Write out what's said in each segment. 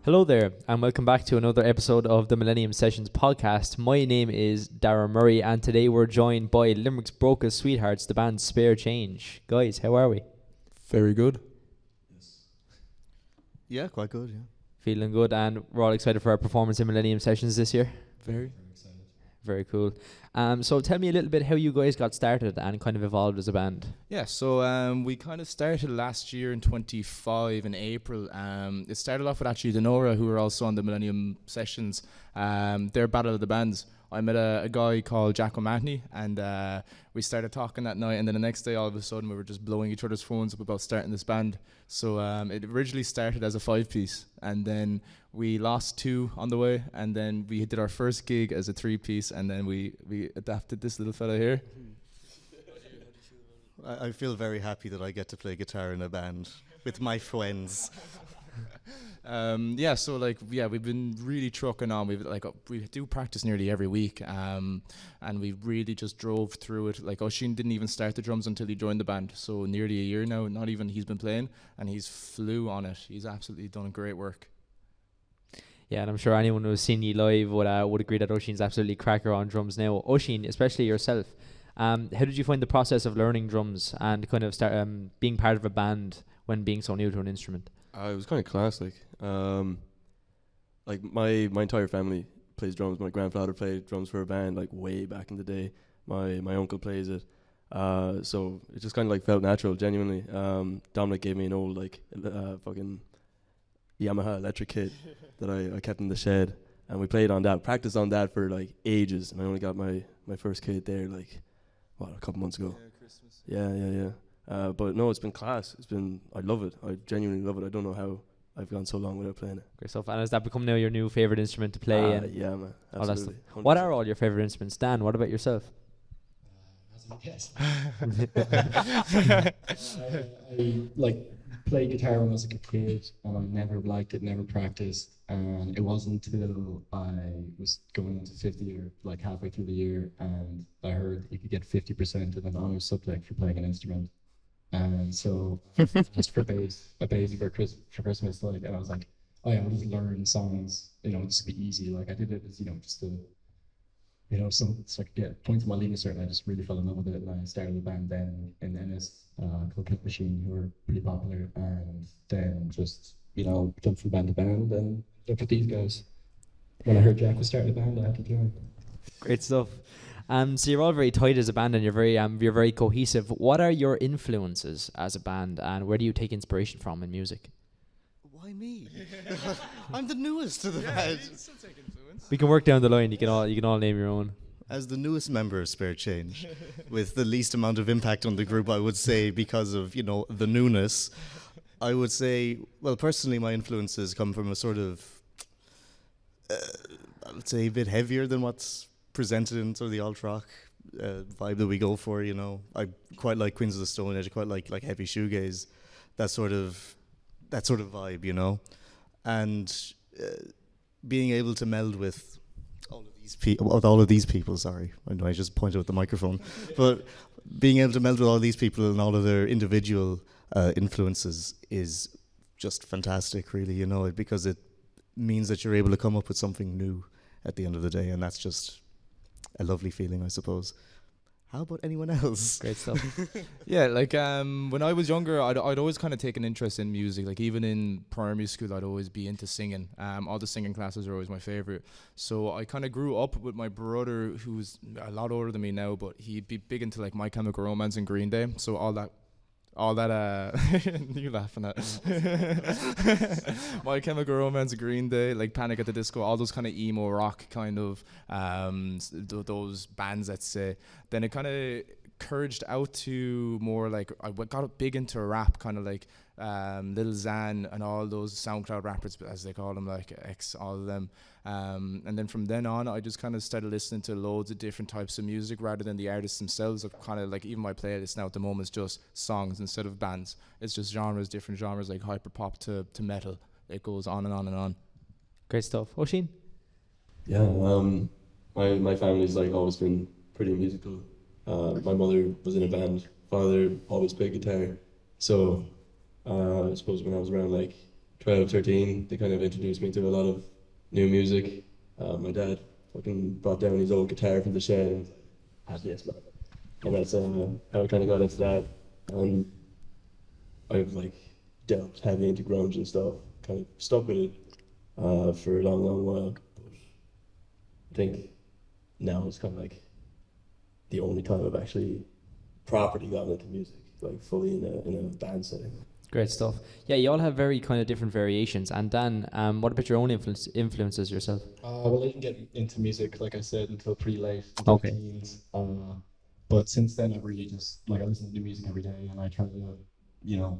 Hello there, and welcome back to another episode of the Millennium Sessions podcast. My name is Dara Murray, and today we're joined by Limerick's Brocas Sweethearts, the band Spare Change. Guys, how are we? Very good. Yeah, quite good, yeah. Feeling good, and we're all excited for our performance in Millennium Sessions this year. Very. Very cool. So tell me a little bit how you guys got started and kind of evolved as a band. Yeah, so we kind of started last year in 25 in April. It started off with actually Denora, who were also on the Millennium Sessions. Their Battle of the Bands. I met a guy called Jack O'Mahony, and we started talking that night, and then the next day all of a sudden we were just blowing each other's phones up about starting this band. So it originally started as a 5-piece, and then we lost 2 on the way, and then we did our first gig as a 3-piece, and then we adapted this little fella here. I feel very happy that I get to play guitar in a band with my friends. We've been really trucking on. We do practice nearly every week, and we really just drove through it. Like Oisin didn't even start the drums until he joined the band, so nearly a year now. Not even he's been playing, and he's flew on it. He's absolutely done great work. Yeah, and I'm sure anyone who's seen you live would agree that Oisin's absolutely cracker on drums now. Oisin, especially yourself, how did you find the process of learning drums and kind of start being part of a band when being so new to an instrument? It was kind of class, like my entire family plays drums. My grandfather played drums for a band like way back in the day. My uncle plays it, so it just kind of like felt natural, genuinely. Dominic gave me an old fucking Yamaha electric kit that I kept in the shed, and we played on that, practiced on that for like ages, and I only got my first kit there a couple months ago. Yeah, Christmas. Yeah. But no, it's been class. I love it. I genuinely love it. I don't know how I've gone so long without playing it. Great stuff. And has that become now your new favourite instrument to play? Yeah, man. All that stuff. Absolutely. What are all your favourite instruments? Dan, what about yourself? Yes. I played guitar when I was a kid, and I never liked it, never practiced. And it wasn't until I was going into 50 year, like halfway through the year, and I heard you could get 50% of an honours subject for playing an instrument. And so I asked for a bass for Christmas, and I was like, oh yeah, I'll just learn songs, just be easy. Like I did it as, just to, so I could get points on my leaving cert, and I just really fell in love with it. And I started a band then in Ennis called Click Machine, who were pretty popular, and then just, jumped from band to band and jumped with these guys. When I heard Jack was starting a band, I had to join. Great stuff. So you're all very tight as a band, and you're very cohesive. What are your influences as a band, and where do you take inspiration from in music? Why me? I'm the newest to the band. You still take influence. We can work down the line. You can all name your own. As the newest member of Spare Change, with the least amount of impact on the group, I would say, because of, the newness, I would say, well, personally, my influences come from a sort of, I would say, a bit heavier than what's presented in sort of the alt rock vibe that we go for. I quite like Queens of the Stone Age. I quite like heavy shoegaze, that sort of vibe, and being able to meld with all of these people. Sorry, I know I just pointed at the microphone, but being able to meld with all these people and all of their individual influences is just fantastic, really. Because it means that you're able to come up with something new at the end of the day, and that's just a lovely feeling, I suppose. How about anyone else? Great stuff. Yeah, when I was younger, I'd always kind of take an interest in music. Like even in primary school, I'd always be into singing. All the singing classes are always my favorite. So I kind of grew up with my brother, who's a lot older than me now, but he'd be big into like My Chemical Romance and Green Day. So all that you laughing at My Chemical Romance, Green Day, like Panic at the Disco, all those kind of emo rock kind of those bands, let's say. Then it kind of encouraged out to more like I got big into rap, kind of like Lil Xan and all those SoundCloud rappers, as they call them, like X, all of them. And then from then on, I just kind of started listening to loads of different types of music rather than the artists themselves. I've kind of like, even my playlist now at the moment is just songs instead of bands. It's just different genres, like hyper pop to metal. It goes on and on and on. Great stuff. Oisin? Yeah, my family's like always been pretty musical. My mother was in a band. Father always played guitar. So I suppose when I was around like 12, 13, they kind of introduced me to a lot of new music. My dad fucking brought down his old guitar from the shed and had this, man. And that's how I kind of got into that. And I've like delved heavy into grunge and stuff, kind of stuck with it for a long, long while. But I think now it's kind of like the only time I've actually properly gotten into music, like fully in a band setting. Great stuff. Yeah, you all have very kind of different variations. And Dan, what about your own influences yourself? Well, I didn't get into music, like I said, until pretty late, until Okay. teens. But since then, I've really just, like, I listen to new music every day, and I try to,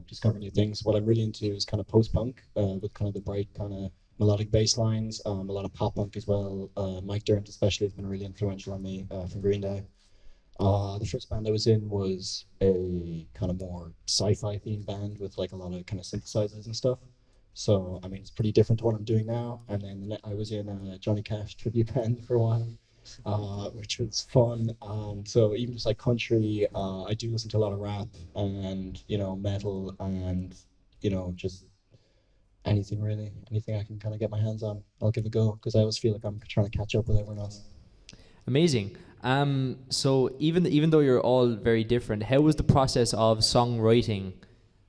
discover new things. What I'm really into is kind of post-punk, with kind of the bright kind of melodic bass lines, a lot of pop-punk as well. Mike Dirnt especially has been really influential on me, from Green Day. The first band I was in was a kind of more sci-fi themed band with like a lot of kind of synthesizers and stuff. So, I mean, it's pretty different to what I'm doing now. And then I was in a Johnny Cash tribute band for a while, which was fun. So even just like country, I do listen to a lot of rap and, metal and, just anything really. Anything I can kind of get my hands on, I'll give a go because I always feel like I'm trying to catch up with everyone else. Amazing. So even though you're all very different, how was the process of songwriting?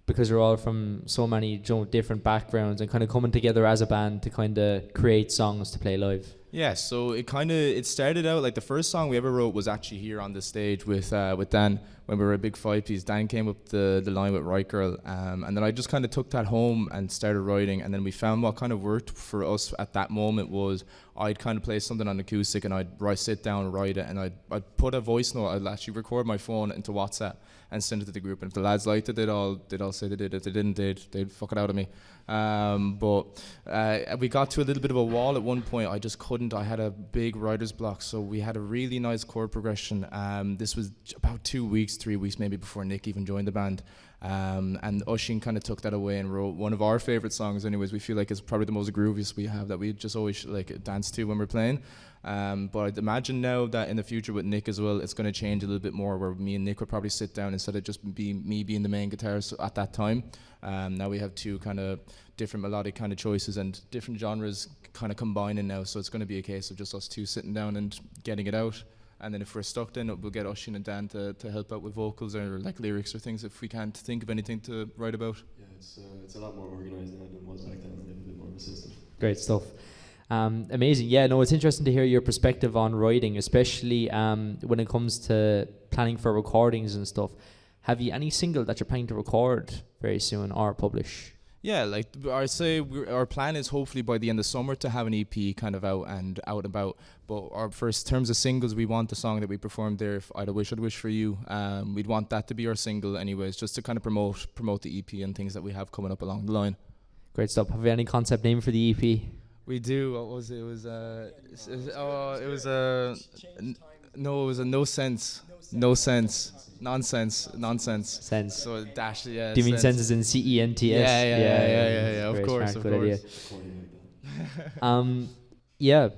Because you're all from so many different backgrounds and kind of coming together as a band to kind of create songs to play live. Yeah, so it started out like the first song we ever wrote was actually here on the stage with Dan when we were a big five piece. Dan came up the line with Right Girl, and then I just kind of took that home and started writing. And then we found what kind of worked for us at that moment was I'd kind of play something on acoustic and I'd sit down and write it, and I'd put a voice note. I'd actually record my phone into WhatsApp and send it to the group. And if the lads liked it, they'd all say they did. If they didn't, they'd fuck it out of me. But we got to a little bit of a wall at one point. I just couldn't. I had a big writer's block, so we had a really nice chord progression. This was about 2 weeks, 3 weeks maybe before Nick even joined the band. And Oisín kind of took that away and wrote one of our favorite songs. Anyways, we feel like it's probably the most grooviest we have that we just always like dance to when we're playing. But I'd imagine now that in the future with Nick as well, it's going to change a little bit more, where me and Nick would probably sit down instead of just me being the main guitarist at that time. Now we have two kind of different melodic kind of choices and different genres kind of combining now. So it's going to be a case of just us two sitting down and getting it out. And then if we're stuck, then we'll get Oisín and Dan to help out with vocals or like lyrics or things if we can't think of anything to write about. Yeah, it's a lot more organised now than it was back then. We have a bit more of a system. Great stuff. Amazing. Yeah, no, it's interesting to hear your perspective on writing, especially when it comes to planning for recordings and stuff. Have you any single that you're planning to record very soon or publish? Yeah, like I say, our plan is hopefully by the end of summer to have an EP kind of out and about. But our first terms of singles, we want the song that we performed there, If I'd Wish for You. We'd want that to be our single anyways, just to kind of promote the EP and things that we have coming up along the line. Great stuff. Have you any concept name for the EP? We do. What was it? It was no, it was a no sense. Nonsense. Sense. So dash, yeah. Do you mean sense as in CENTS? Yeah. Of Great, course. good idea. Yeah.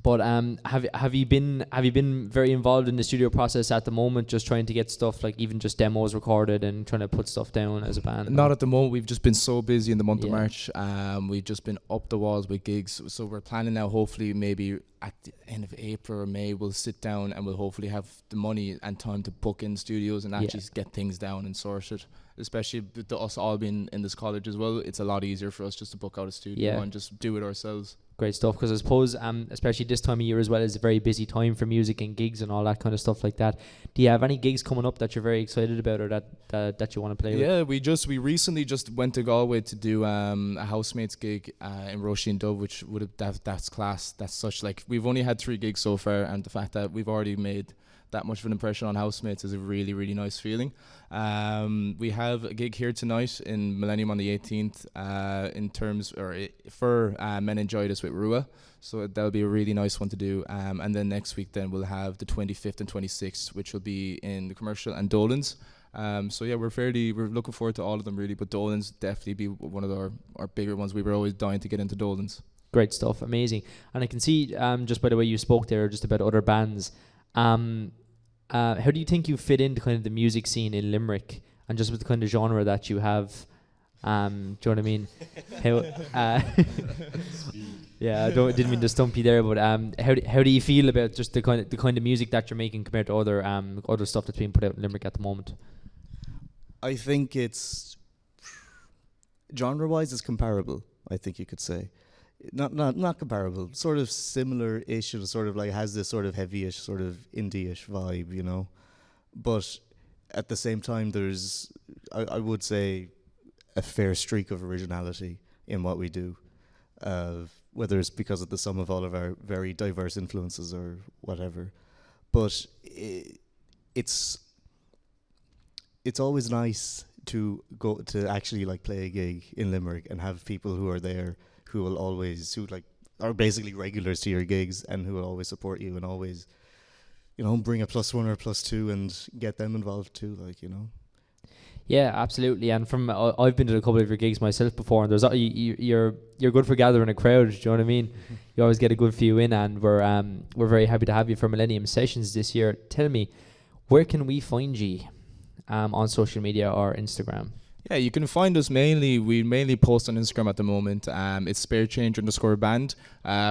But have you been very involved in the studio process at the moment, just trying to get stuff like even just demos recorded and trying to put stuff down as a band? Not at the moment. We've just been so busy in the month of Yeah. March. We've just been up the walls with gigs. So we're planning now, hopefully maybe at the end of April or May, we'll sit down and we'll hopefully have the money and time to book in studios and actually get things down and source it. Especially with us all being in this college as well, it's a lot easier for us just to book out a studio and just do it ourselves. Great stuff, because I suppose especially this time of year as well is a very busy time for music and gigs and all that kind of stuff like that. Do you have any gigs coming up that you're very excited about or that you want to play with? Yeah, we recently just went to Galway to do a housemates gig in Roisin Dove, which would have that's class. That's such like we've only had 3 gigs so far, and the fact that we've already made that much of an impression on housemates is a really, really nice feeling. We have a gig here tonight in Millennium on the 18th for Meningitis with Rua, so that'll be a really nice one to do. And then next week then we'll have the 25th and 26th, which will be in the Commercial and Dolan's. So yeah, we're looking forward to all of them really, but Dolan's definitely be one of our bigger ones. We were always dying to get into Dolan's. Great stuff, amazing. And I can see just by the way you spoke there just about other bands, how do you think you fit into kind of the music scene in Limerick and just with the kind of genre that you have? Do you know what I mean? How, yeah, didn't mean to stump you there, but how do you feel about just the kind of music that you're making compared to other stuff that's being put out in Limerick at the moment? I think it's genre-wise, it's comparable. I think you could say, not comparable, sort of similar-ish, and sort of like has this sort of heavy-ish, sort of indie-ish vibe, you know. But at the same time, there's, I would say, a fair streak of originality in what we do, whether it's because of the sum of all of our very diverse influences or whatever. But it's always nice to go to actually like play a gig in Limerick and have people who are there who like are basically regulars to your gigs and who will always support you and always, you know, bring a +1 or +2 and get them involved too, like, you know. Yeah, absolutely. And from I've been to a couple of your gigs myself before, and there's you're good for gathering a crowd. Do you know what I mean? You always get a good few in, and we're very happy to have you for Millennium Sessions this year. Tell me, where can we find you on social media or Instagram? Yeah, you can find us we mainly post on Instagram at the moment. It's sparechange_band.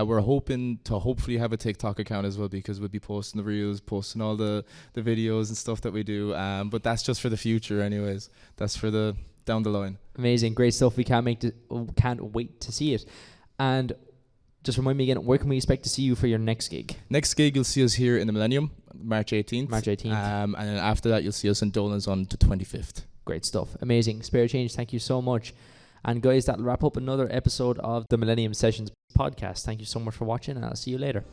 We're hoping to hopefully have a TikTok account as well, because we'll be posting the reels, posting all the videos and stuff that we do. But that's just for the future anyways. That's for the down the line. Amazing, great stuff. We can't wait to see it. And just remind me again, where can we expect to see you for your next gig? Next gig, you'll see us here in the Millennium, March 18th. March 18th. And then after that, you'll see us in Dolan's on the 25th. Great stuff. Amazing. Spare Change, thank you so much. And guys, that'll wrap up another episode of the Millennium Sessions podcast. Thank you so much for watching, and I'll see you later.